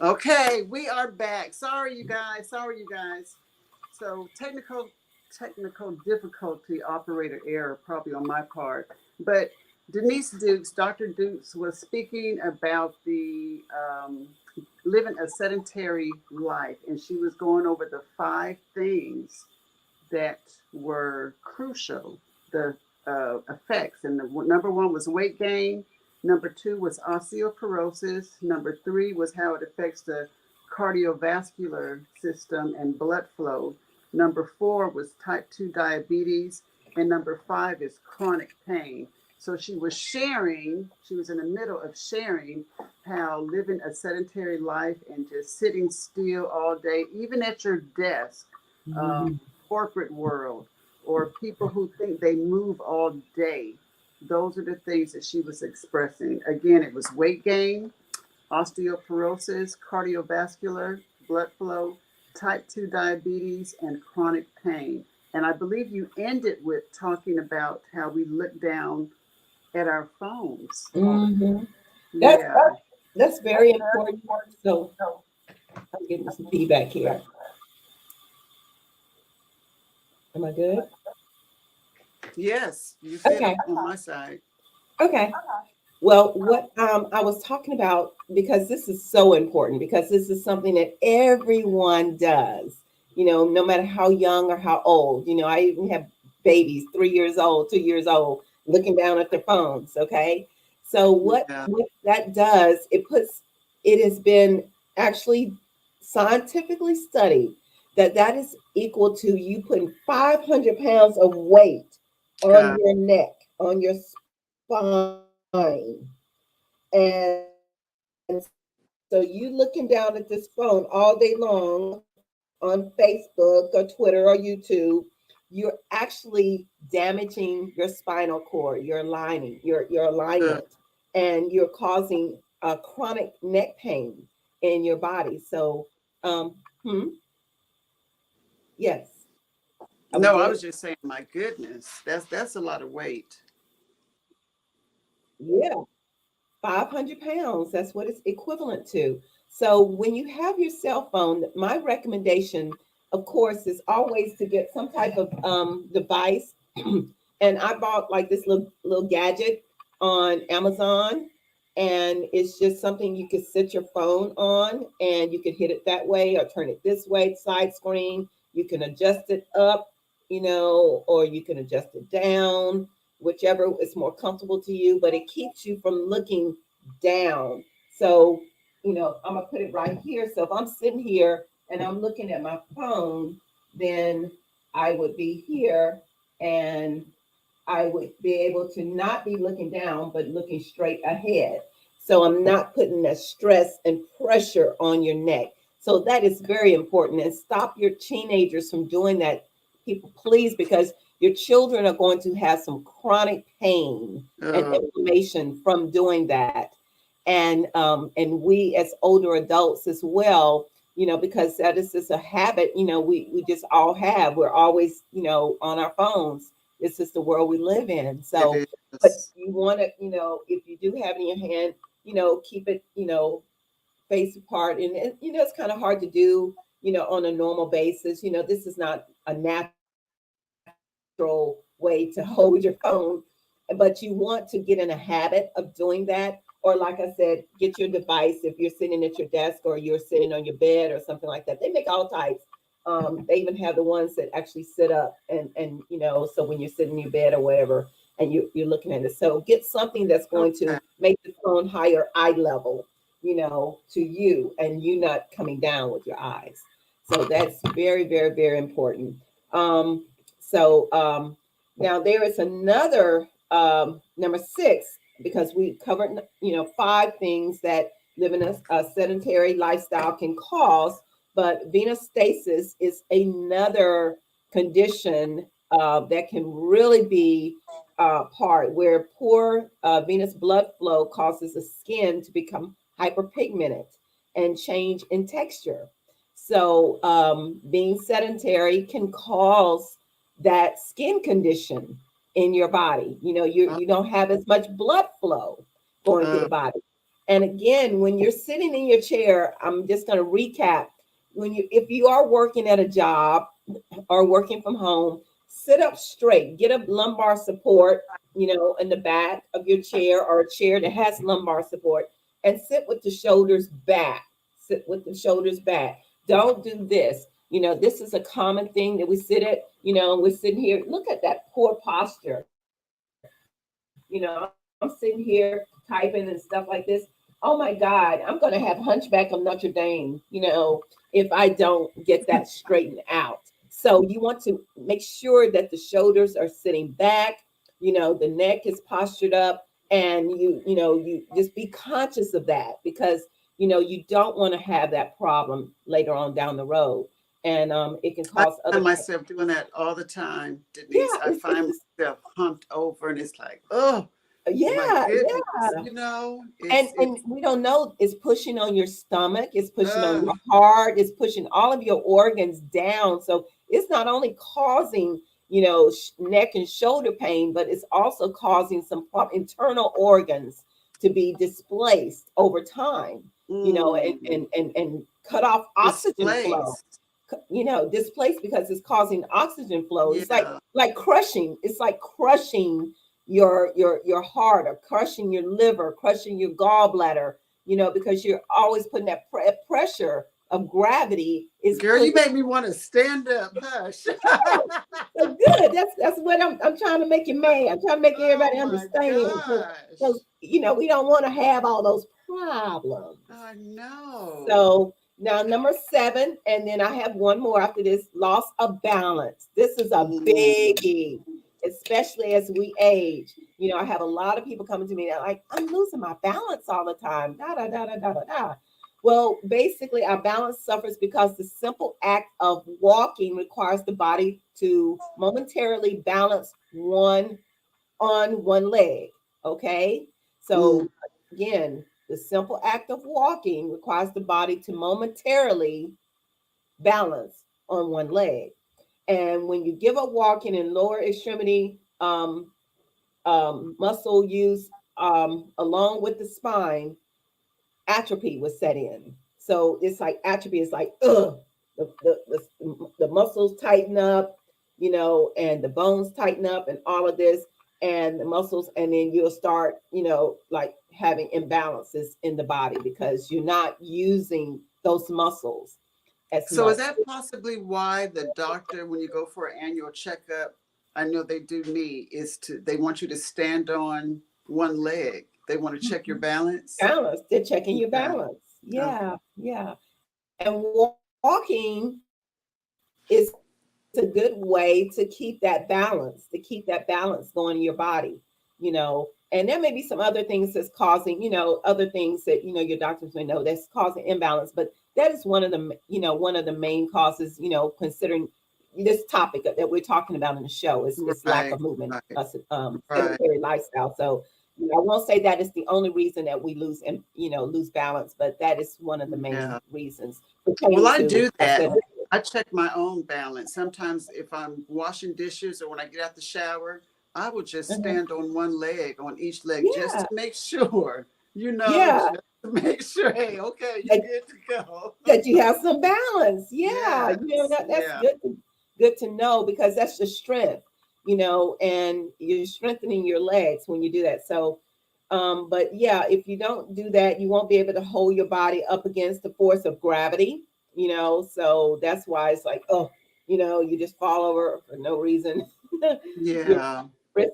Okay, we are back. Sorry, you guys. Sorry, you guys. So technical difficulty, operator error, probably on my part. But Denise Dukes, Dr. Dukes, was speaking about the living a sedentary life, and she was going over the 5 things that were crucial, the effects. And the number one was weight gain. Number two was osteoporosis. Number three was how it affects the cardiovascular system and blood flow. Number four was type 2 diabetes. And number five is chronic pain. So she was in the middle of sharing how living a sedentary life and just sitting still all day, even at your desk, um, Mhm. corporate world, or people who think they move all day. Those are the things that she was expressing. Again, it was weight gain, osteoporosis, cardiovascular, blood flow, type 2 diabetes, and chronic pain. And I believe you ended with talking about how we look down at our phones. Mhm. That's Yeah. that's very important. So I'm getting some feedback here. Am I good? Yes, you good Okay. on my side. Okay. Well, what I was talking about, because this is so important, because this is something that everyone does, no matter how young or how old. I even have babies, 3 years old, 2 years old, looking down at their phones. Okay. So Yeah. what that does, it has been actually scientifically studied that that is equal to you putting 500 pounds of weight on God. your neck, on your spine. And so you looking down at this phone all day long on Facebook or Twitter or YouTube, you're actually damaging your spinal cord, your lining, your Uh, alignment, and you're causing chronic neck pain in your body. So, um, hmm, yes, are we no, I good? was just saying, my goodness, that's a lot of weight. Yeah. 500 pounds. That's what it's equivalent to. So when you have your cell phone, my recommendation, of course, is always to get some type of device. And I bought like this little gadget on Amazon, and it's just something you could sit your phone on, and you could hit it that way or turn it this way, side screen. You can adjust it up, or you can adjust it down, whichever is more comfortable to you, but it keeps you from looking down. So, I'm gonna put it right here. So if I'm sitting here and I'm looking at my phone, then I would be here, and I would be able to not be looking down, but looking straight ahead. So I'm not putting that stress and pressure on your neck. So that is very important. And stop your teenagers from doing that, people, please, because your children are going to have some chronic pain and Uh, inflammation from doing that. And we as older adults as well, because that is just a habit, we just all have. We're always, on our phones. This is the world we live in. So, it but is. you want to, if you do have it in your hand, keep it, face apart. And it's kind of hard to do, on a normal basis. This is not a natural way to hold your phone, but you want to get in a habit of doing that. Or, like I said, get your device if you're sitting at your desk or you're sitting on your bed or something like that. They make all types. They even have the ones that actually sit up, and so when you're sitting in your bed or whatever, and you're looking at it. So get something that's going to Okay. make the phone higher eye level, to you, and you not coming down with your eyes. So that's very, very, very important. Um, so now there is another number 6, because we covered 5 things that living a sedentary lifestyle can cause, but venous stasis is another condition that can really be part where poor venous blood flow causes the skin to become hyperpigmented and change in texture. So, being sedentary can cause that skin condition in your body. You don't have as much blood flow going through Uh, the body. And again, when you're sitting in your chair, I'm just going to recap. If you are working at a job or working from home, sit up straight, get a lumbar support, in the back of your chair or a chair that has lumbar support, and sit with the shoulders back. Sit with the shoulders back. Don't do this. This is a common thing that we sit at, we're sitting here. Look at that poor posture. I'm sitting here typing and stuff like this. Oh my God, I'm going to have Hunchback of Notre Dame, if I don't get that straightened out. So you want to make sure that the shoulders are sitting back, the neck is postured up, and you just be conscious of that, because you don't want to have that problem later on down the road, and it can I cause other. find myself doing that all the time, Denise. Yeah, I find myself humped over, and it's like, oh my yeah, goodness, yeah. it's And we don't know, it's pushing on your stomach, it's pushing on uh, your heart, it's pushing all of your organs down. So it's not only causing, neck and shoulder pain, but it's also causing some internal organs to be displaced over time, mm, and cut off oxygen flow. displaced. Displaced because it's causing oxygen flow. It's Yeah, like crushing. It's like crushing your heart, or crushing your liver, crushing your gallbladder, because you're always putting that pressure of gravity is girl, you pushing. make me want to stand up. Hush. So good. That's what I'm trying to make you mad. I'm trying to make Oh everybody my understand. gosh. We don't want to have all those problems. I know. So now number 7, and then I have one more after this: loss of balance. This is a Mm, biggie, especially as we age. I have a lot of people coming to me that like, I'm losing my balance all the time. Da da da da da da da. Well, basically, our balance suffers because the simple act of walking requires the body to momentarily balance one leg. Okay. mm. So, again, the simple act of walking requires the body to momentarily balance on one leg. And when you give up walking in lower extremity muscle use, along with the spine, atrophy was set in. So it's like atrophy is like, the muscles tighten up, and the bones tighten up and all of this, and the muscles, and then you'll start, like having imbalances in the body because you're not using those muscles as So is much. that possibly why the doctor, when you go for an annual checkup, I know they do me, is they want you to stand on one leg. They want to check your balance. Balance. They're checking your Okay. balance. Okay. Yeah, yeah. And walking is a good way to keep that balance going in your body, And there may be some other things that's causing, other things that, your doctors may know that's causing imbalance, but that is one of the main causes, considering this topic that we're talking about in the show is lack Right. of movement, Right. Right. sedentary lifestyle. So I won't say that is the only reason that we lose balance, but that is one of the main Yeah. reasons Well, pertaining I to do a that. sedentary. I check my own balance. Sometimes if I'm washing dishes or when I get out the shower, I will just Mhm. stand on one leg, on each leg, just Yeah, to make sure, yeah, just to make sure, hey, okay, you're that, good to go. that you have some balance. Yeah, Yes. that's Yeah. good to know, because that's the strength, and you're strengthening your legs when you do that. So, but yeah, if you don't do that, you won't be able to hold your body up against the force of gravity. So that's why it's like, oh, you just fall over for no reason. Your Yeah. risk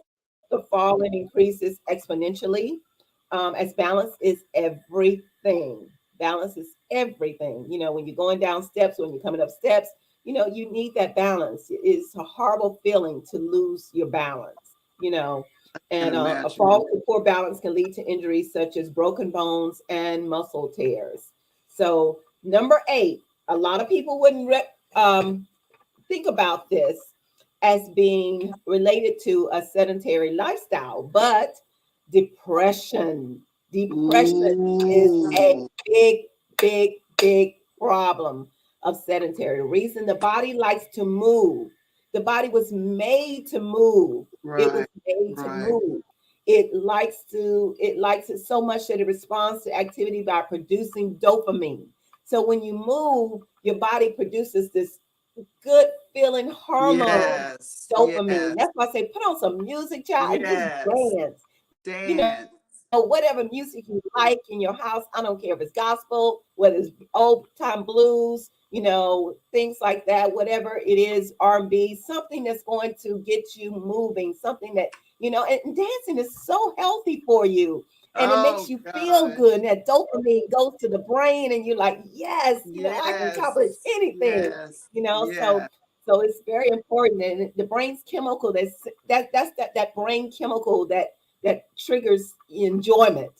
of falling increases exponentially, as balance is everything. Balance is everything. When you're going down steps, when you're coming up steps, you need that balance. It's a horrible feeling to lose your balance, you know. Can And a imagine. fall to poor balance can lead to injuries such as broken bones and muscle tears. So, number 8, a lot of people wouldn't think about this as being related to a sedentary lifestyle, but depression. Depression is a Mm, big, big, big problem of sedentary. The reason the body likes to move, the body was made to move. It was right. made to Right. move. it likes it so much that it responds to activity by producing dopamine. So when you move, your body produces this good feeling hormone, Yes. dopamine. Yes. That's why I say put on some music, child, and just Yes. dance. Dance. Whatever music you like in your house. I don't care if it's gospel, whether it's old time blues, things like that. Whatever it is, R&B, something that's going to get you moving, something that and dancing is so healthy for you. And it makes Oh you feel gosh. good. And that dopamine goes to the brain, and you're like, yes, I can accomplish Yes. anything. Yes. So Yeah. it's very important. And the brain's chemical that's that brain chemical that triggers enjoyment.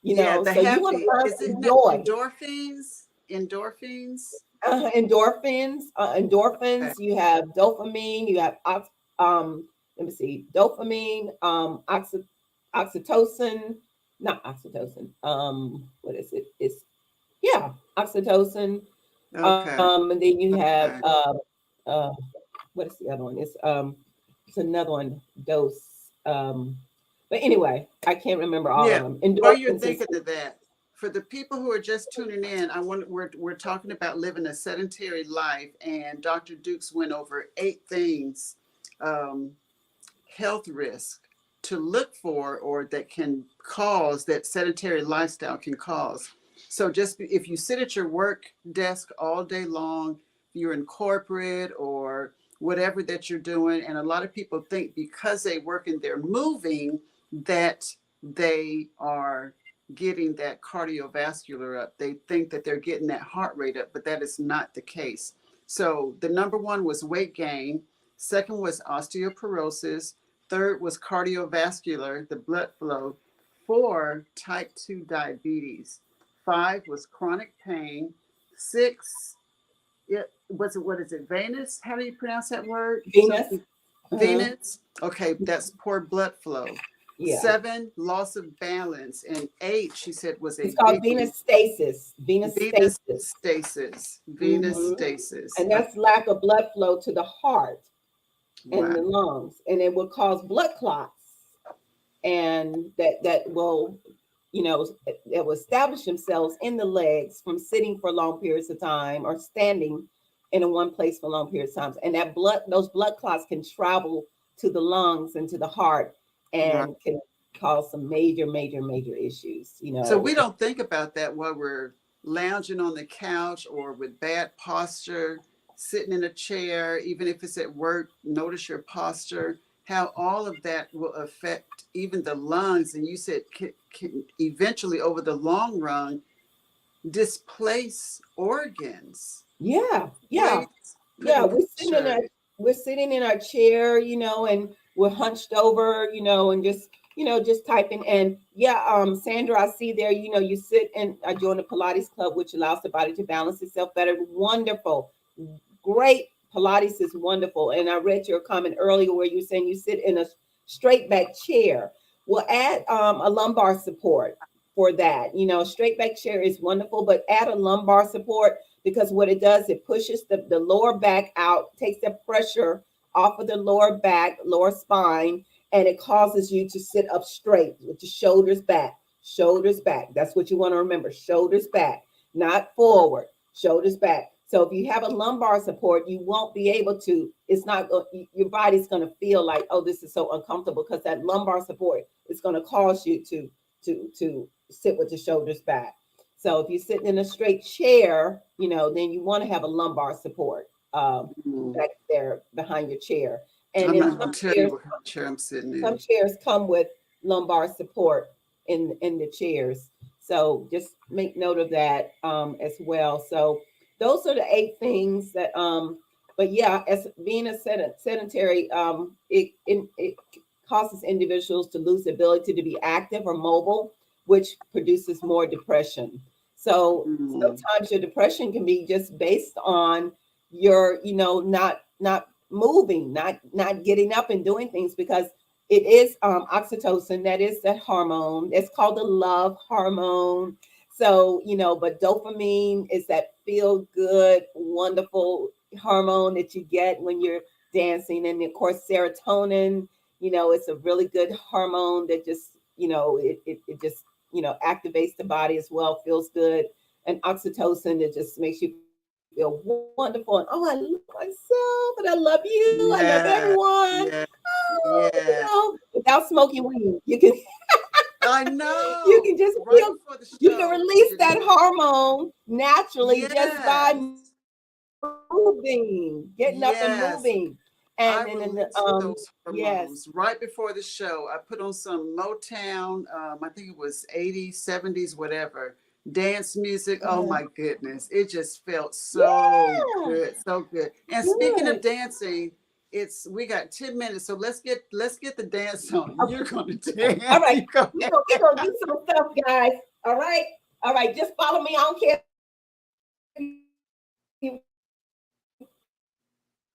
Yeah. The So you want to happy, learn is to it not enjoy endorphins? Endorphins? endorphins. Okay. Endorphins. You have dopamine. You have let me see, dopamine, oxytocin, not oxytocin. What is it? It's yeah, oxytocin. Okay. And then you have Okay. uh, what is the other one? It's another one. Dose. But anyway, I can't remember all of Yeah. them. While you're Endorphins is thinking of that, for the people who are just tuning in, we're talking about living a sedentary life, and Dr. Dukes went over 8 things, um, health risk to look for, or that can cause, that sedentary lifestyle can cause. So just if you sit at your work desk all day long, you're in corporate or whatever that you're doing, and a lot of people think because they work and they're moving that they are getting that cardiovascular up. They think that they're getting that heart rate up, but that is not the case. So the number one was weight gain. Second was osteoporosis. Third was cardiovascular, the blood flow. Four, type 2 diabetes. Five was chronic pain. Six, what is it, venous? How do you pronounce that word? Venus. Something, Uh-huh. venous. Okay, that's poor blood flow. Yeah. Seven, loss of balance. And eight, she said, was a It's called biggie. venous stasis. Venous Venous stasis. stasis. Venous hmm stasis. And that's lack of blood flow to the heart and Wow. the lungs. And it will cause blood clots. And that will, that will establish themselves in the legs from sitting for long periods of time or standing in a one place for long periods of time. And those blood clots can travel to the lungs and to the heart Right. and can cause some major, major, major issues, So we don't think about that while we're lounging on the couch or with bad posture, sitting in a chair, even if it's at work, notice your posture, how all of that will affect even the lungs. And you said can eventually, over the long run, displace organs. Yeah, yeah, Place, yeah. putting Our pressure. we're sitting in our chair, and we're hunched over, and just typing. And yeah, Sandra, I see there, you sit and I joined the Pilates club, which allows the body to balance itself better. Wonderful, great. Pilates is wonderful. And I read your comment earlier where you were saying you sit in a straight back chair. We'll add a lumbar support for that. Straight back chair is wonderful, but add a lumbar support because what it does, it pushes the lower back out, takes the pressure off of the lower back, lower spine, and it causes you to sit up straight with the shoulders back. Shoulders back. That's what you want to remember. Shoulders back, not forward. Shoulders back. So if you have a lumbar support, you won't be able to. It's not. Your body's going to feel like, oh, this is so uncomfortable because that lumbar support is going to cause you to sit with the shoulders back. So if you're sitting in a straight chair, then you want to have a lumbar support Mm. back there behind your chair. So And I'm then not going to tell you what chair I'm sitting some in. chairs come with lumbar support in the chairs. So just make note of that as well. So those are the 8 things that but yeah, as being a sedentary, it causes individuals to lose the ability to be active or mobile, which produces more depression. So Mm. sometimes your depression can be just based on your, not moving, not getting up and doing things because it is oxytocin, that is that hormone. It's called the love hormone. So, but dopamine is that feel good, wonderful hormone that you get when you're dancing. And of course, serotonin, It's a really good hormone that just, it just, activates the body as well, feels good. And oxytocin that just makes you feel wonderful. And oh, I love myself and I love you. I love Yeah, everyone. yeah, Oh, yes. without smoking weed, I you can know. just Right feel, before the you can show, release that Denise. hormone naturally just by Yes, moving, getting up and yes. moving. I And released those yes. hormones right before the show. I put on some Motown, I think it was 80s, 70s, whatever, dance music. Oh Uh, my goodness. It just felt so yeah, good, so good. And speaking of good. dancing, we got 10 minutes, so let's get the dance on. Okay, You're gonna all dance. right. You go We're gonna do some stuff, guys. All right. All right. Just follow me. I don't care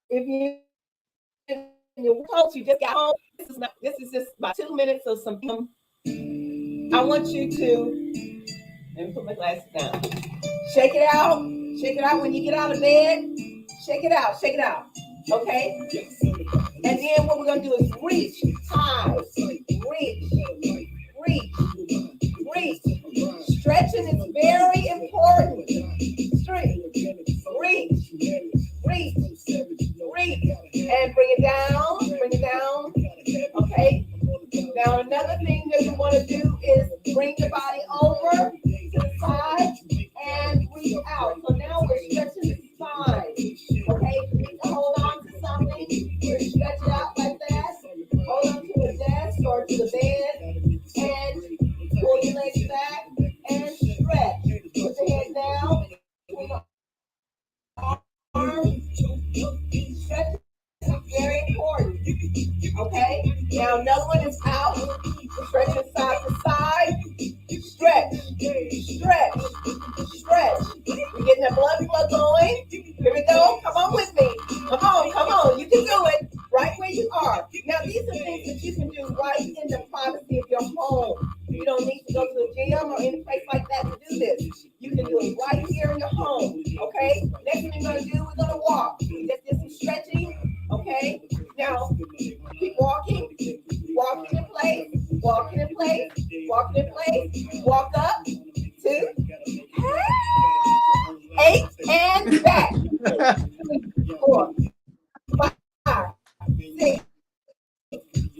if you told you just got home. This is just about 2 minutes of some. I want you to, let me put my glasses down. Shake it out. Shake it out when you get out of bed. Shake it out. Shake it out. Okay? And then what we're going to do is reach high. Reach. Reach. Reach. Stretching is very important. Stretch. Reach. Reach. Reach. And bring it down. Bring it down. Okay? Now, another thing that you want to do is bring the body over to the side and reach out. So now we're stretching the spine. Okay? You need to hold on to something. We're stretch it out like that. Hold on to the desk or to the bed and pull your legs back and stretch. Put the head down between the arms. Stretch is very important. Okay? Now another one is out. Stretching side to side. Stretch. Stretch. Stretch. We're getting the blood flow going. Here we go. Come on with me. Come on, come on. You can do it right where you are. Now these are things that you can do right in the privacy of your home. You don't need to go to the gym or any place like that to do this. You can do it right here in your home. Okay? Next thing we're gonna do, we're gonna walk. Just do some stretching. Okay? Now keep walking. Walking in place. Walking in place. Walking in place. Walk up. 2, 8, and back. 3, 4, 5, 6,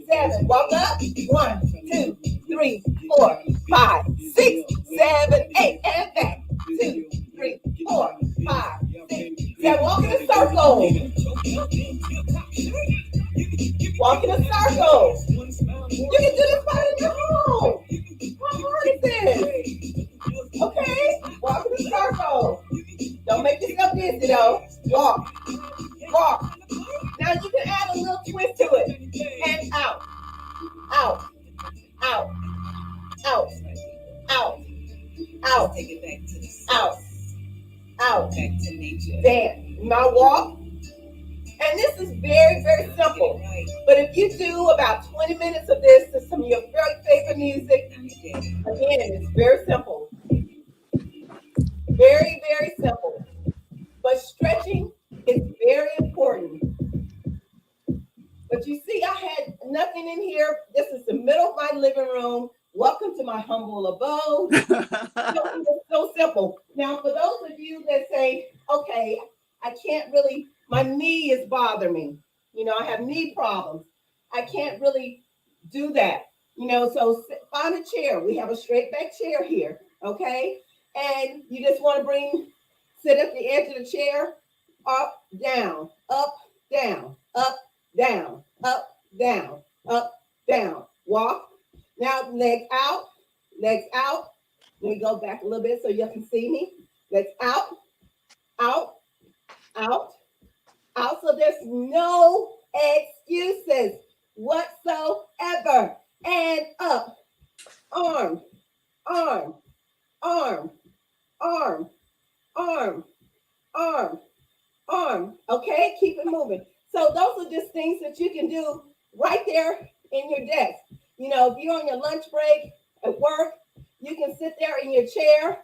7. Walk up. 1, 2, 3, 4, 5, 6, 7, 8, and back. 2, 3, 4, 5, 6, 7. Walk in a circle. Walk in a circle. You can do this right in your home. How hard is this? Okay? Walk in a circle. Don't make yourself dizzy though. Walk. Walk. Now you can add a little twist to it. And out. Out. Out. Out. Out. Out. Out. Out. There. Now walk. And this is very, very simple. But if you do about 20 minutes of this to some of your very favorite music, again, it's very simple. Very, very simple. But stretching is very important. But you see, I had nothing in here. This is the middle of my living room. Welcome to my humble abode. It's so simple. Now, for those of you that say, okay, I can't really, my knee is bothering me. I have knee problems. I can't really do that. So find a chair. We have a straight back chair here. Okay. And you just want to sit at the edge of the chair, up, down, up, down, up, down, up, down, up, down. Walk. Now, legs out, legs out. Let me go back a little bit so you can see me. Legs out, out, out, out. So there's no excuses whatsoever. And up, arm, arm, arm, arm, arm, arm, arm. Okay, keep it moving. So those are just things that you can do right there in your desk. If you're on your lunch break at work, you can sit there in your chair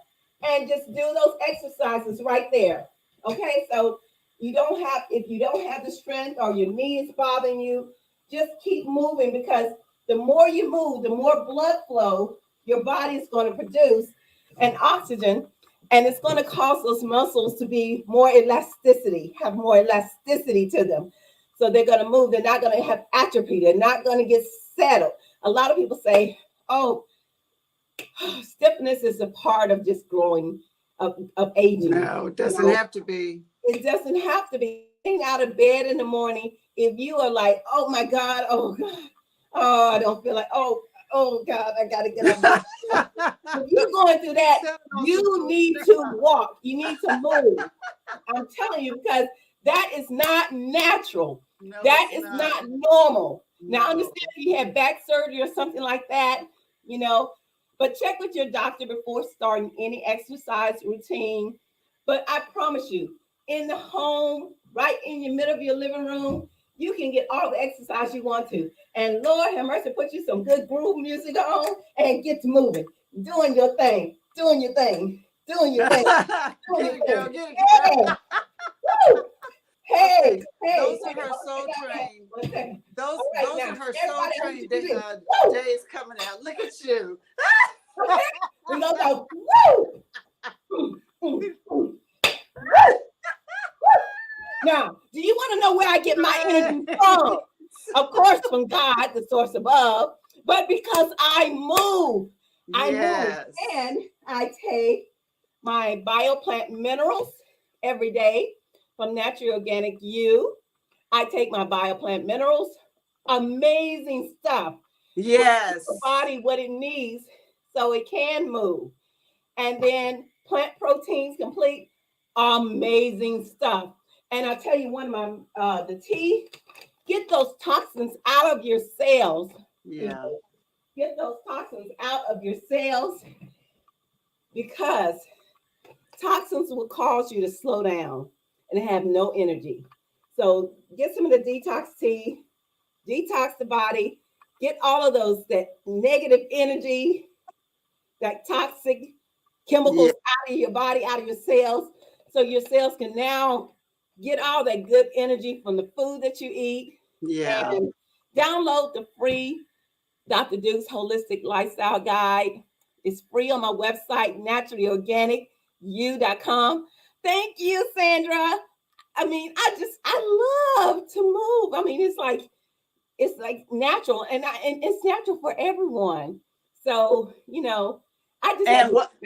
and just do those exercises right there. Okay, so if you don't have the strength or your knee is bothering you, just keep moving, because the more you move, the more blood flow your body is going to produce and oxygen, and it's going to cause those muscles to be more elasticity, have more elasticity to them. So they're going to move. They're not going to have atrophy. They're not going to get settled. A lot of people say, oh, stiffness is a part of just growing, of aging. No, it doesn't have to be. It doesn't have to be. Getting out of bed in the morning, if you are like, oh my God, oh God, oh, I don't feel like, oh God, I gotta get up. If you're going through that, you need to walk. You need to move. I'm telling you, because that is not natural. No, that is not normal. No. Now, I understand if you had back surgery or something like that, but check with your doctor before starting any exercise routine. But I promise you, in the home, right in the middle of your living room, you can get all the exercise you want to. And Lord have mercy, put you some good groove music on and get to moving, doing your thing, doing your thing, doing your thing. Get it, girl, get it. Hey, those are her soul train. Those are her soul train days coming out. Look at you. We gonna go, woo! Now, do you want to know where I get my energy from? Of course, from God, the source above, but because I move. I move, and I take my bioplant minerals every day from Natural Organic You. I take my bioplant minerals, amazing stuff. Yes. The body what it needs so it can move. And then Plant Proteins Complete, amazing stuff. And I'll tell you one of my, the tea, get those toxins out of your cells. Yeah. Get those toxins out of your cells, because toxins will cause you to slow down and have no energy. So get some of the detox tea, detox the body, get all of that negative energy, that toxic chemicals out of your body, out of your cells, so your cells can now get all that good energy from the food that you eat. Yeah. And download the free Dr. Duke's Holistic Lifestyle Guide. It's free on my website, naturallyorganicu.com. Thank you, Sandra. I mean, I love to move. I mean, it's like natural, and it's natural for everyone. So,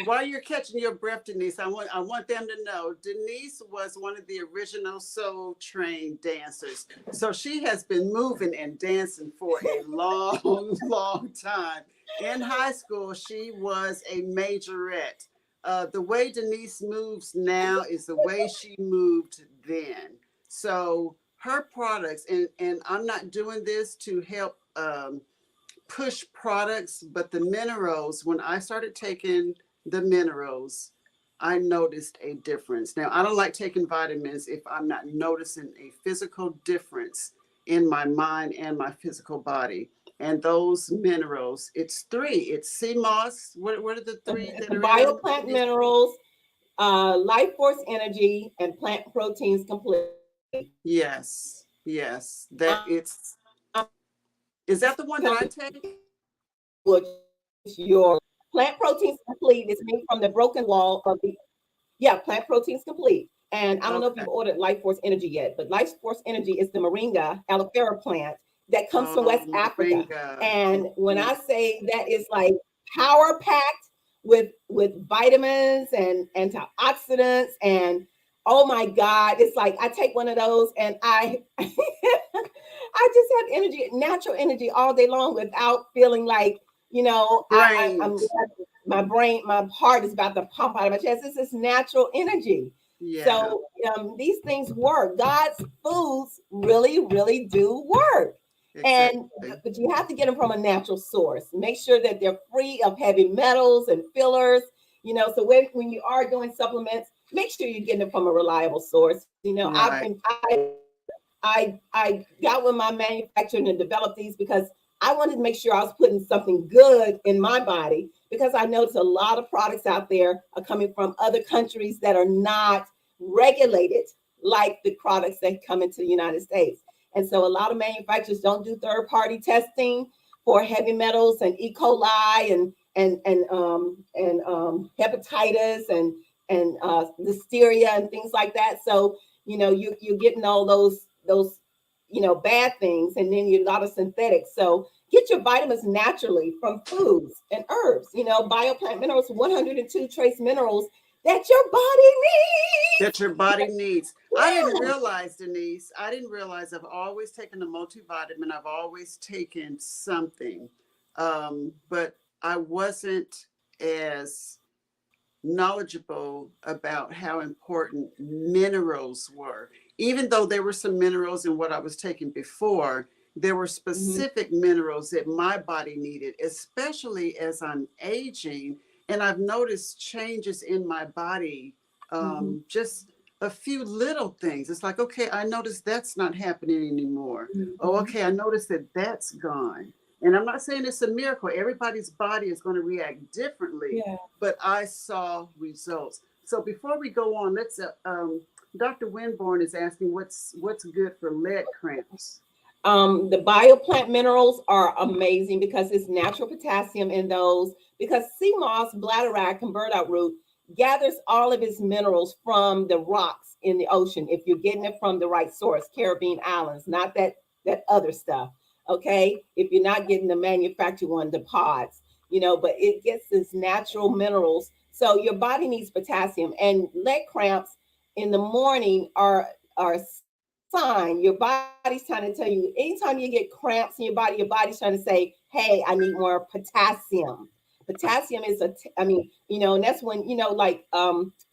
while you're catching your breath, Denise, I want them to know Denise was one of the original Soul Train dancers. So she has been moving and dancing for a long time. In high school, she was a majorette. The way Denise moves now is the way she moved then. So her products, and I'm not doing this to help push products, but the minerals, when I started taking the minerals, I noticed a difference. Now, I don't like taking vitamins if I'm not noticing a physical difference in my mind and my physical body. And those minerals, it's three. It's sea moss. What are the three that are bioplant minerals, life force energy, and plant proteins complete. Yes. Is that the one that I take? Which your plant proteins complete is made from the broken wall of plant proteins complete. And I don't know if you've ordered Life Force Energy yet, but Life Force Energy is the moringa aloe vera plant that comes from West Africa. And when I say that is like power packed with vitamins and antioxidants, and oh my God, it's like I take one of those and I I just have energy, natural energy all day long without feeling like, I'm my heart is about to pump out of my chest. This is natural energy. Yeah. So these things work. God's foods really, really do work. Exactly. But you have to get them from a natural source. Make sure that they're free of heavy metals and fillers. So when you are doing supplements, make sure you're getting it from a reliable source. Right. I got with my manufacturer and developed these because I wanted to make sure I was putting something good in my body, because I noticed a lot of products out there are coming from other countries that are not regulated like the products that come into the United States. And so a lot of manufacturers don't do third-party testing for heavy metals and E. coli and hepatitis and listeria and things like that. So you're getting all those bad things, and then you a lot of synthetics. So get your vitamins naturally from foods and herbs. Bioplant minerals, 102 trace minerals that your body needs. That your body needs. I Yeah. didn't realize, Denise, I've always taken a multivitamin. I've always taken something. But I wasn't as knowledgeable about how important minerals were. Even though there were some minerals in what I was taking before, there were Mhm. specific minerals that my body needed, especially as I'm aging. And I've noticed changes in my body, Mhm. just a few little things. It's like, okay, I noticed that's not happening anymore. Oh, Mhm. okay, I noticed that that's gone. And I'm not saying it's a miracle. Everybody's body is going to react differently, Yeah. but I saw results. So before we go on, let's. Dr. Winborn is asking what's good for leg cramps. The bioplant minerals are amazing because it's natural potassium in those. Because sea moss, bladderwrack, and burdock root gathers all of its minerals from the rocks in the ocean. If you're getting it from the right source, Caribbean islands, not that other stuff. Okay, if you're not getting the manufactured one, the pods, but it gets its natural minerals. So your body needs potassium, and leg cramps in the morning are sign. Your body's trying to tell you, anytime you get cramps in your body's trying to say, hey, I need more potassium. Potassium is and that's when, like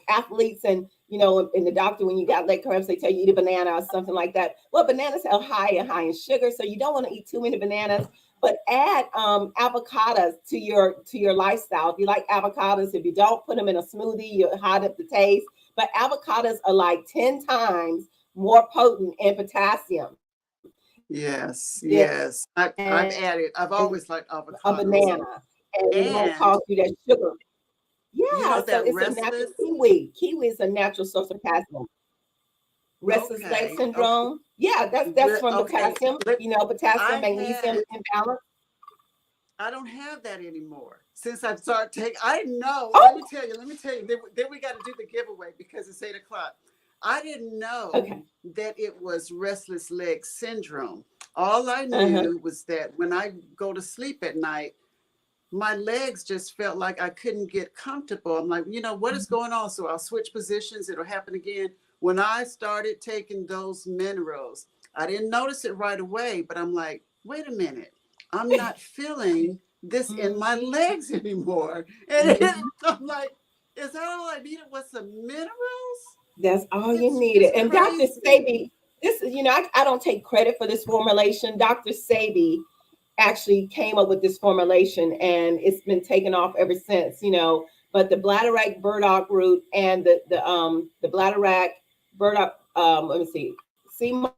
athletes and the doctor, when you got leg cramps, they tell you eat a banana or something like that. Well, bananas are high in sugar, so you don't want to eat too many bananas. But add avocados to your lifestyle. If you like avocados, if you don't, put them in a smoothie, you hide up the taste. But avocados are like 10 times more potent in potassium Yes, than yes. I've added. a I've always liked banana, avocados, and it won't cause you and that sugar. Yeah, you know so that it's a natural restless. kiwi is a natural source of potassium. Restless leg Okay, okay, syndrome. Yeah, that's from okay. potassium. Let, Potassium, I magnesium had. imbalance. I don't have that anymore since I've started taking. I know. Let Oh, me tell you. Let me tell you. Then we got to do the giveaway because it's 8 o'clock. I didn't know okay. that it was restless leg syndrome. All I Uh-huh. knew was that when I go to sleep at night, my legs just felt like I couldn't get comfortable. I'm like, what is going on? So I'll switch positions. It'll happen again. When I started taking those minerals, I didn't notice it right away, but I'm like, wait a minute. I'm not feeling this in my Mhm. legs anymore. And Mhm. I'm like, is that all I needed was some minerals? That's all you It's needed. And Dr. crazy. Sabi, this is, I don't take credit for this formulation. Dr. Sabi actually came up with this formulation, and it's been taken off ever since. But the bladderwrack burdock root and the bladderwrack burdock, let me see, sea moss,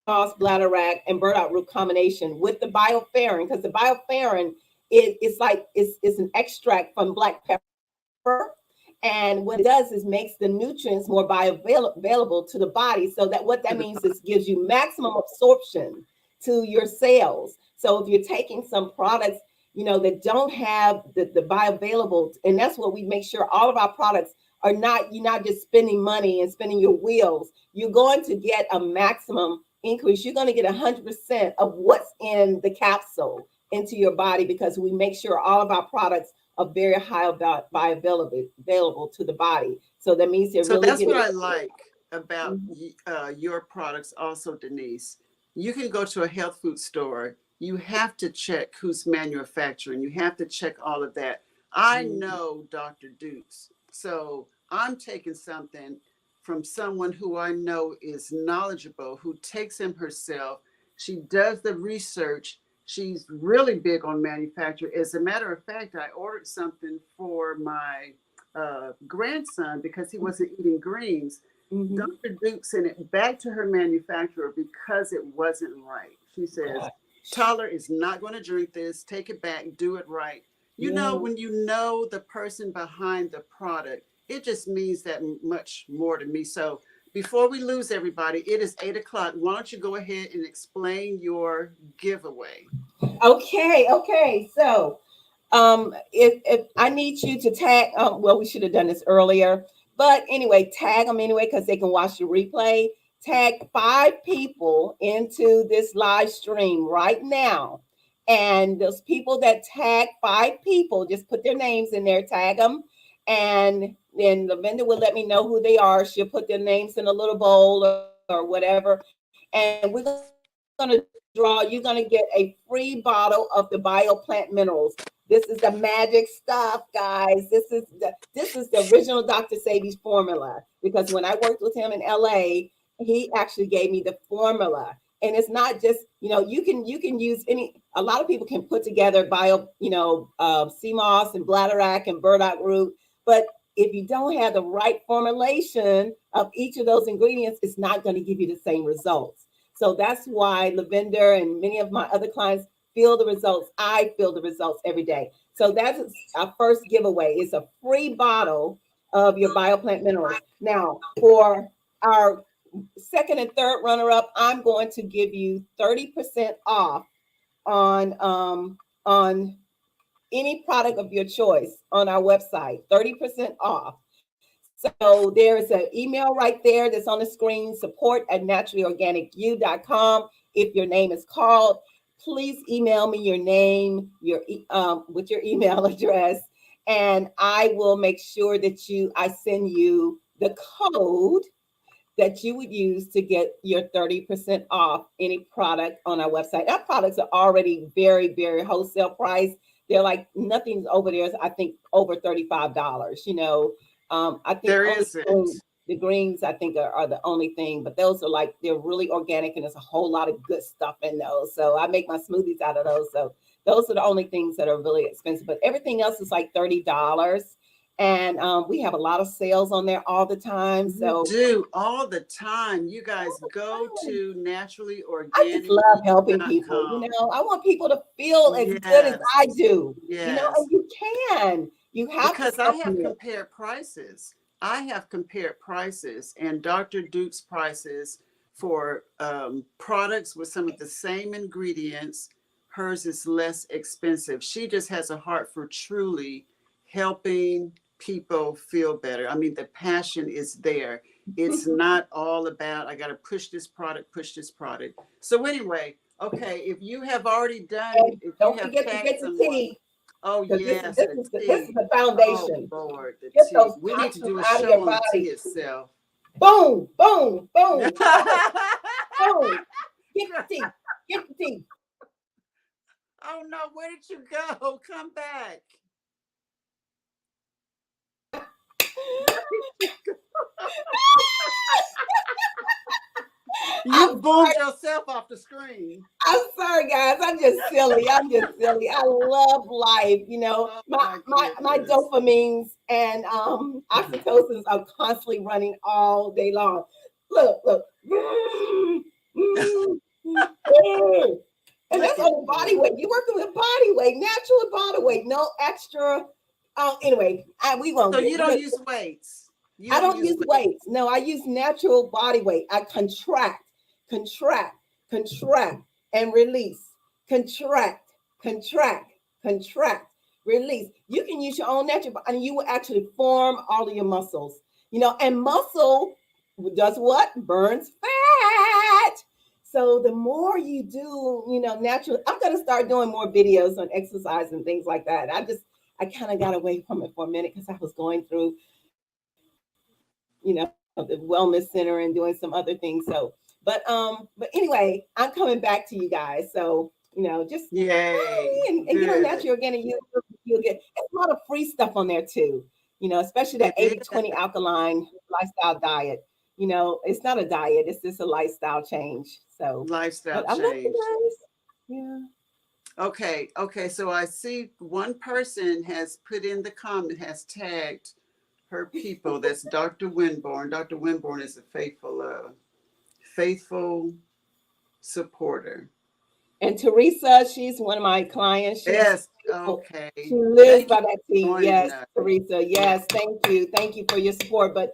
bladderwrack, and burdock root combination with the bioferrin, because the bioferrin it's an extract from black pepper. And what it does is makes the nutrients more bioavailable to the body. So that what that To the means is gives you maximum absorption to your cells. So if you're taking some products, that don't have the bioavailable, and that's what we make sure all of our products are not, you're not just spending money and spending your wheels. You're going to get a maximum increase. You're going to get 100% of what's in the capsule into your body, because we make sure all of our products are very high about bioavailable available to the body. So that means they're So really that's what getting. I like about Mhm. your products, also, Denise. You can go to a health food store. You have to check who's manufacturing. You have to check all of that. I Mhm. know Dr. Dukes. So I'm taking something from someone who I know is knowledgeable, who takes him herself. She does the research. She's really big on manufacture. As a matter of fact, I ordered something for my grandson because he wasn't eating greens. Mhm. Dr. Duke sent it back to her manufacturer because it wasn't right. She says, Gosh. Tyler is not going to drink this. Take it back. Do it right. Yeah. When you know the person behind the product, it just means that much more to me. So before we lose everybody, it is 8 o'clock. Why don't you go ahead and explain your giveaway? Okay. So, if I need you to tag, well, we should have done this earlier, but anyway, tag them anyway because they can watch the replay. Tag 5 people into this live stream right now, and those people that tag 5 people, just put their names in there, tag them, and then the vendor will let me know who they are. She'll put their names in a little bowl or whatever, and we're gonna draw. You're gonna get a free bottle of the BioPlant Minerals. This is the magic stuff, guys. This is the original Dr. Sadie's formula. Because when I worked with him in LA, he actually gave me the formula. And it's not just, you can use a lot of people can put together sea moss and bladderwrack and burdock root, but if you don't have the right formulation of each of those ingredients, it's not going to give you the same results. So that's why Lavender and many of my other clients feel the results. I feel the results every day. So that's our first giveaway. It's a free bottle of your BioPlant Minerals. Now, for our second and third runner-up, I'm going to give you 30% off on any product of your choice on our website. 30% off. So there's an email right there that's on the screen, support@naturallyorganicu.com. If your name is called, please email me your name, with your email address, and I will make sure that I send you the code that you would use to get your 30% off any product on our website. Our products are already very, very wholesale price. They're like nothing's over there. I think over $35. I think There isn't. the greens I think are the only thing, but those are like they're really organic and there's a whole lot of good stuff in those. So I make my smoothies out of those. So those are the only things that are really expensive, but everything else is like $30. And we have a lot of sales on there all the time. So you do all the time. You guys go to I just love helping people. naturallyorganic.com. I want people to feel as good as Yes, I do. yes. And you can. You have to Because I have supplement. compared prices. I have compared prices and Dr. Duke's prices for products with some of the same ingredients. Hers is less expensive. She just has a heart for truly helping people feel better. I mean, the passion is there. It's not all about, I got to push this product. So anyway, okay, if you have already done, And if you don't have forget to tagged get the someone, tea. oh Because yes, this the is this is tea. the Oh foundation. Lord, the Get tea. those We need to toxins do a out of show your on the tea body. itself. Boom, boom, boom, boom, Oh boom. Get the tea. Get the tea. no, where did you go? Come back. Where did you go? You boomed yourself off the screen. I'm sorry, guys. I'm just silly. I love life. Oh My goodness. dopamines and oxytocins are constantly running all day long. Look. And Look that's at on the body you. weight. You're working with body weight, natural body weight, no extra. Anyway, we won't So get. you don't use weights. You I don't don't use use weights. weights. No, I use natural body weight. I contract, and release. Contract, contract, contract, release. You can use your own natural, and you will actually form all of your muscles. And muscle does what? Burns fat. So the more you do, natural, I'm going to start doing more videos on exercise and things like that. I kind of got away from it for a minute because I was going through the wellness center and doing some other things. But anyway, I'm coming back to you guys. So just Yay. and get on Natural Good. Organic. You'll get a lot of free stuff on there too. Especially that It is 80-20 alkaline lifestyle diet. It's not a diet; it's just a lifestyle change. So, lifestyle but I love change. you guys. Yeah. Okay. So I see one person has put in the comment, has tagged her people. That's Dr. Winborn. Dr. Winborn is a faithful supporter. And Teresa, she's one of my clients. Yes. She Okay. lives Thank you by that for tea. joining Yes, us. Teresa. Yes. Yes, thank you for your support. But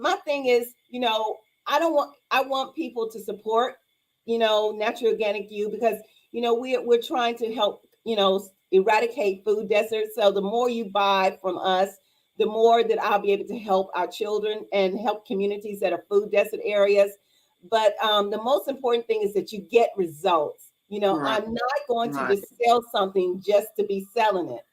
my thing is, I want people to support, natural organic you, because we're trying to help, eradicate food deserts. So the more you buy from us, the more that I'll be able to help our children and help communities that are food desert areas. But the most important thing is that you get results. Right. I'm not going to Right. just sell something just to be selling it.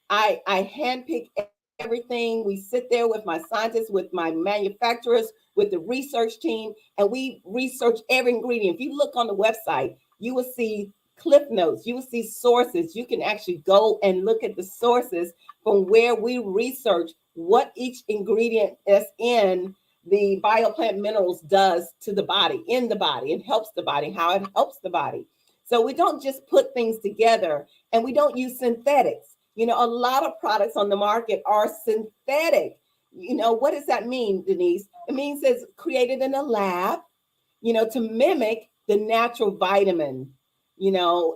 I handpick everything. We sit there with my scientists, with my manufacturers, with the research team, and we research every ingredient. If you look on the website, you will see cliff notes, you will see sources. You can actually go and look at the sources from where we research what each ingredient that's in the bioplant minerals does to the body, in the body, and helps the body, how it helps the body. So we don't just put things together, and we don't use synthetics. A lot of products on the market are synthetic. What does that mean, Denise? It means it's created in a lab, to mimic the natural vitamin,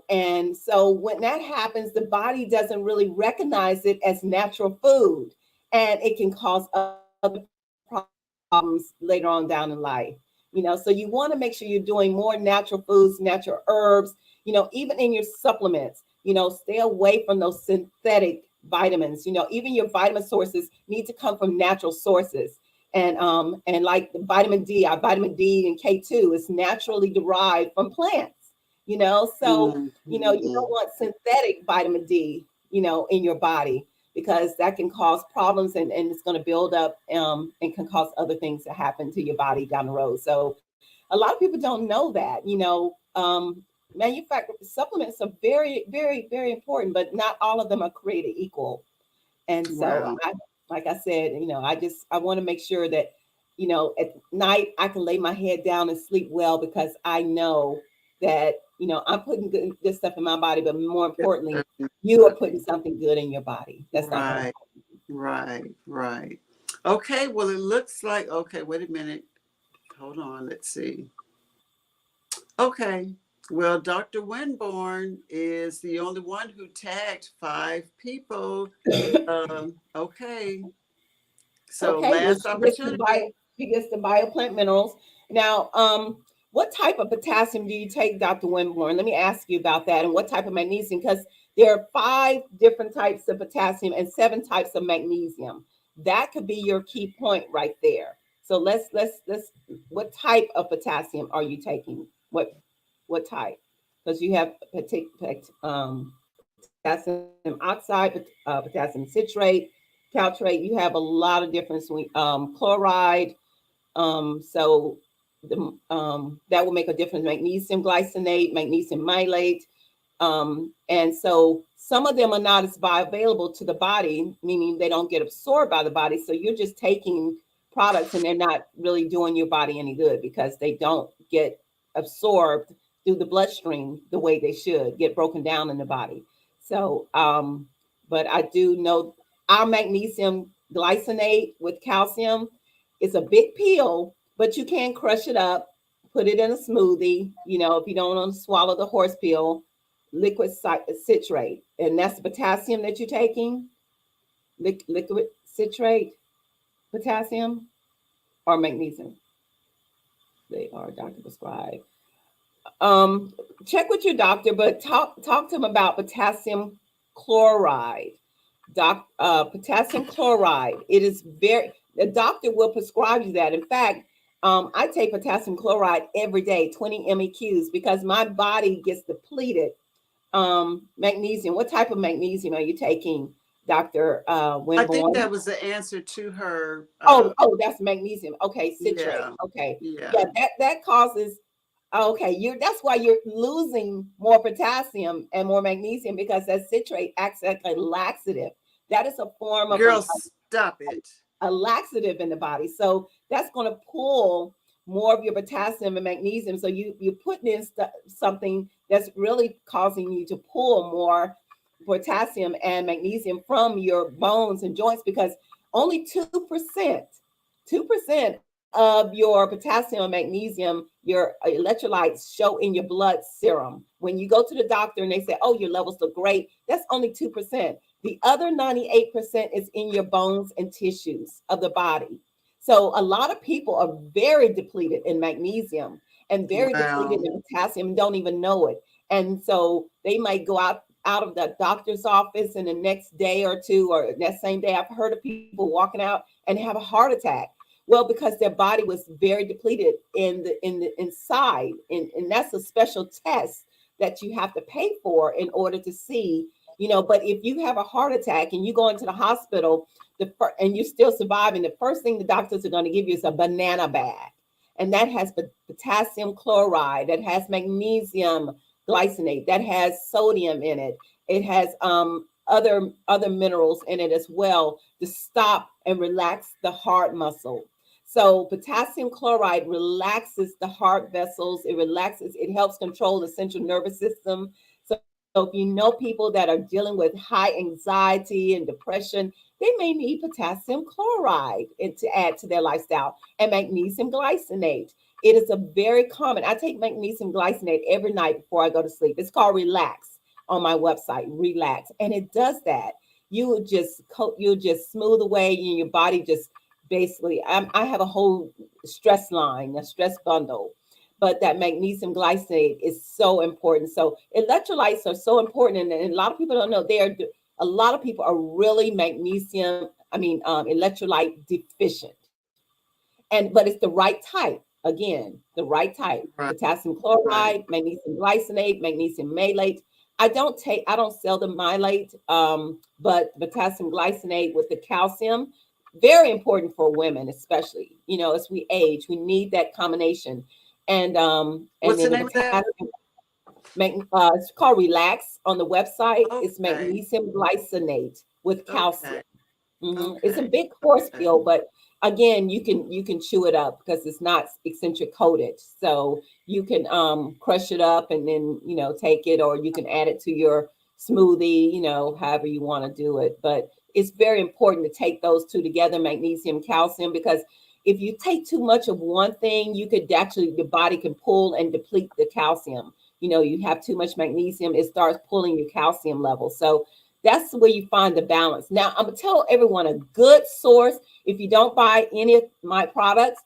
and so when that happens, the body doesn't really recognize it as natural food, and it can cause other problems later on down in life. So you want to make sure you're doing more natural foods, natural herbs, even in your supplements. Stay away from those synthetic vitamins. Even your vitamin sources need to come from natural sources. And like the vitamin D, our vitamin D and K2 is naturally derived from plants. So you Mhm. don't want synthetic vitamin D, in your body, because that can cause problems, and it's going to build up, and can cause other things to happen to your body down the road. So a lot of people don't know that. Manufactured supplements are very, very, very important, but not all of them are created equal. And so Wow. like I said, I want to make sure that, at night I can lay my head down and sleep well, because I know that, I'm putting good stuff in my body, but more Yes, importantly, sir. you are putting something good in your body. That's not going to Right. Right. Right. Okay. Well, it looks like, okay, wait a minute. Hold on. Let's see. Okay. Well, Dr. Winborn is the only one who tagged 5 people. happen. Okay. So Okay, well, last opportunity. she gets the bioplant minerals. Now, what type of potassium do you take, Dr. Winborn? Let me ask you about that, and what type of magnesium, because there are 5 different types of potassium and 7 types of magnesium. That could be your key point right there. So let's what type of potassium are you taking? What type? Because you have potassium oxide, potassium citrate, caltrate. You have a lot of different chloride. So that will make a difference. Magnesium glycinate, magnesium malate. And so some of them are not as bioavailable to the body, meaning they don't get absorbed by the body. So you're just taking products and they're not really doing your body any good, because they don't get absorbed through the bloodstream the way they should, get broken down in the body. So, but I do know our magnesium glycinate with calcium is a big pill, but you can crush it up, put it in a smoothie. If you don't want to swallow the horse pill, liquid citrate, and that's the potassium that you're taking. Liquid citrate, potassium, or magnesium. They are doctor prescribed. Um, Check with your doctor, but talk to him about potassium chloride. Potassium chloride. It is the doctor will prescribe you that. In fact, I take potassium chloride every day, 20 MEQs, because my body gets depleted. Magnesium. What type of magnesium are you taking, Dr. I think Winborn? that was the answer to her. Oh, that's magnesium. Okay, citrate. Yeah. Okay, Yeah. yeah, that causes. Okay, that's why you're losing more potassium and more magnesium, because that citrate acts like a laxative. That is a form of Girl, stop it. a laxative in the body. So that's going to pull more of your potassium and magnesium. So you're putting in something that's really causing you to pull more potassium and magnesium from your bones and joints, because only 2% of your potassium and magnesium, your electrolytes, show in your blood serum. When you go to the doctor and they say, oh, your levels look great, that's only 2%. The other 98% is in your bones and tissues of the body. So a lot of people are very depleted in magnesium and very depleted Wow. in potassium and don't even know it. And so they might go out of the doctor's office in the next day or two, or that same day. I've heard of people walking out and have a heart attack. Well, because their body was very depleted in the inside, and that's a special test that you have to pay for in order to see, But if you have a heart attack and you go into the hospital, and you're still surviving, the first thing the doctors are going to give you is a banana bag, and that has potassium chloride, that has magnesium glycinate, that has sodium in it. It has other minerals in it as well to stop and relax the heart muscle. So potassium chloride relaxes the heart vessels. It helps control the central nervous system. So if you know people that are dealing with high anxiety and depression, they may need potassium chloride to add to their lifestyle, and magnesium glycinate. It is a very common. I take magnesium glycinate every night before I go to sleep. It's called Relax on my website, Relax, and it does that. You'll just smooth away, and your body just basically. I have a whole stress line, a stress bundle, but that magnesium glycinate is so important. So electrolytes are so important, and a lot of people don't know a lot of people are really electrolyte deficient, but it's the right type. Again, the right type: Right. potassium Right. chloride, magnesium glycinate, magnesium malate. I don't sell the malate, but potassium glycinate with the calcium, very important for women, especially, as we age, we need that combination. And What's the then the name of that? potassium, it's called Relax on the website. It's Okay. magnesium glycinate with calcium. Okay. It's a Okay. big course Okay. pill, but again, you can chew it up because it's not eccentric coated. So you can crush it up and then take it, or you can add it to your smoothie, however you want to do it. But it's very important to take those two together, magnesium, calcium, because if you take too much of one thing, you could actually the body can pull and deplete the calcium. You have too much magnesium, it starts pulling your calcium level. So that's where you find the balance. Now, I'm gonna tell everyone a good source. If you don't buy any of my products,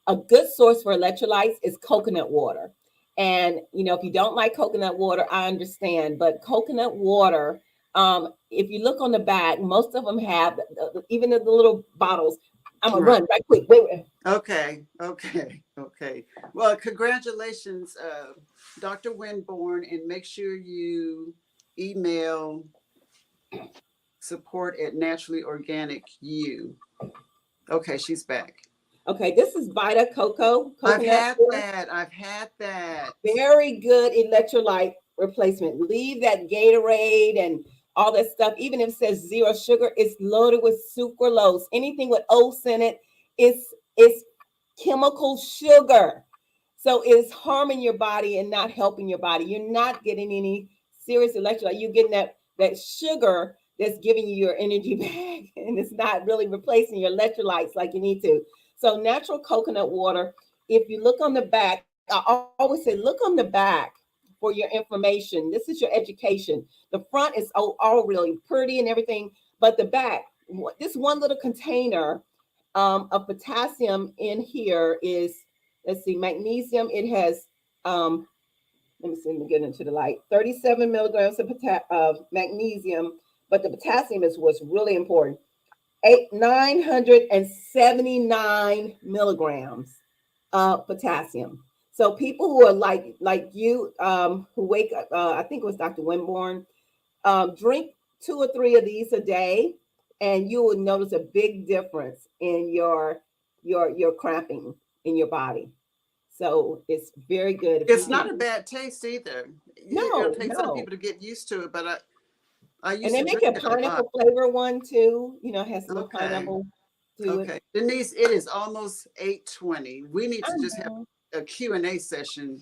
a good source for electrolytes is coconut water. And if you don't like coconut water, I understand. But coconut water, if you look on the back, most of them have even the little bottles. I'm gonna Right. run right quick. Wait. Okay. Okay. Okay. Well, congratulations, Dr. Winborn, and make sure you email support at Naturally Organic You. Okay, she's back. Okay, this is Vita I've coconut had water. that. I've had that. Very good electrolyte replacement. Leave that Gatorade and all that stuff. Even if it says zero sugar, it's loaded with sucralose. Anything with oats in it is chemical sugar. So it's harming your body and not helping your body. You're not getting any serious electrolyte. You're getting that sugar that's giving you your energy back, and it's not really replacing your electrolytes like you need to. So natural coconut water. If you look on the back, I always say look on the back for your information. This is your education. The front is all really pretty and everything, but the back, this one little container of potassium in here is, let's see, magnesium. It has, let me get into the light, 37 milligrams of magnesium, but the potassium is what's really important. 979 milligrams of potassium. So people who are like you, who wake up, I think it was Dr. Winborn, drink 2 or 3 of these a day, and you will notice a big difference in your cramping in your body. So it's very good if you It's not a can. bad taste either. It'll No, take some no. people to get used to it, but I And used they to make drink a it a lot. pineapple flavor one too. Has a little Okay. pineapple to it. Okay. Denise, it is almost 8:20. We need I to just have know. a Q&A session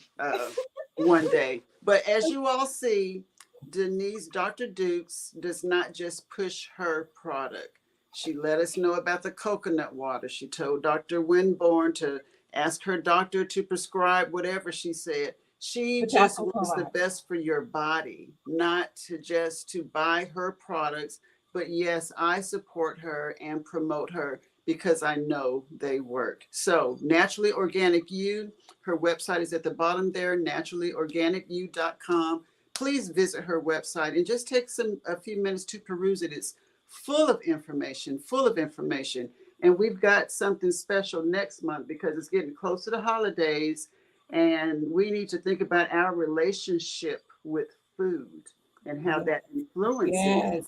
one day. But as you all see, Denise, Dr. Dukes does not just push her product. She let us know about the coconut water. She told Dr. Winborn to ask her doctor to prescribe whatever she said. She just Potassium wants the chloride. best for your body, not to just to buy her products. But yes, I support her and promote her because I know they work. So Naturally Organic You, her website is at the bottom there, naturallyorganicyou.com. Please visit her website and just take a few minutes to peruse it. It's full of information, full of information. And we've got something special next month because it's getting close to the holidays, and we need to think about our relationship with food and how that influences Yes.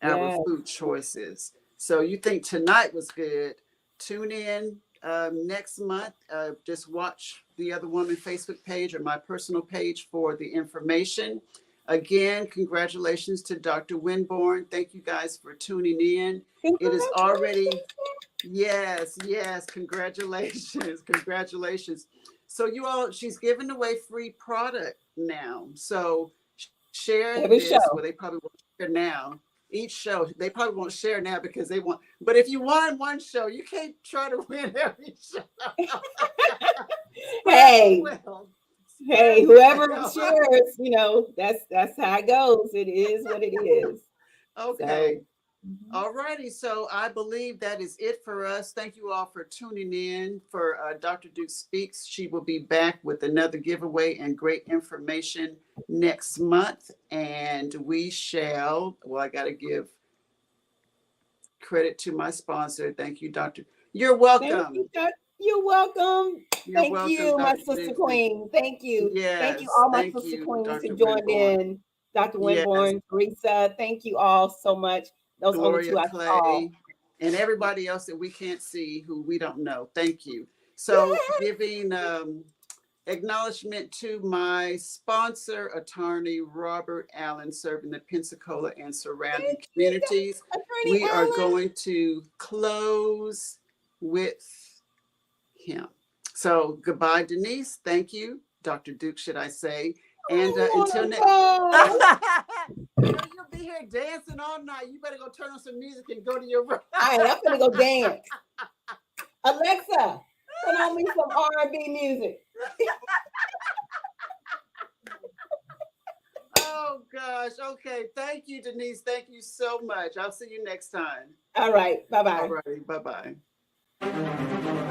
our Yes. food choices. So you think tonight was good? Tune in next month. Just watch the Other Woman Facebook page or my personal page for the information. Again, congratulations to Dr. Winborn. Thank you guys for tuning in. It is already, yes, congratulations, congratulations. So you all, she's giving away free product now. So share Every show. this. Well, they probably won't share now. Each show, they probably won't share now because they want. But if you won one show, you can't try to win every show. Hey, Well, hey, whoever shares, that's how it goes. It is what it is. Okay. So, All righty. So I believe that is it for us. Thank you all for tuning in for Dr. Duke Speaks. She will be back with another giveaway and great information next month. And we shall, well, I got to give credit to my sponsor. Thank you, Doctor. You're thank welcome. you, you're welcome. You're Thank welcome, you, my Dr. sister Duke. queen. Thank you. Thank you, Yes. all my Thank sister you, queens who Dr. joined Winborn. in. Dr. Yes. Winborn, Teresa, thank you all so much. Those are only Gloria two I saw. Clay, and everybody else that we can't see who we don't know. Thank you. So giving acknowledgement to my sponsor, attorney Robert Allen, serving the Pensacola and surrounding communities. Attorney We are Allen. going to close with him. So goodbye, Denise. Thank you. Dr. Duke, should I say. And until next you'll be here dancing all night. You better go turn on some music and go to your room. I'm gonna go dance. Alexa, turn on me some R&B music. Oh gosh. Okay. Thank you, Denise. Thank you so much. I'll see you next time. All right. Bye-bye. All righty. Bye-bye.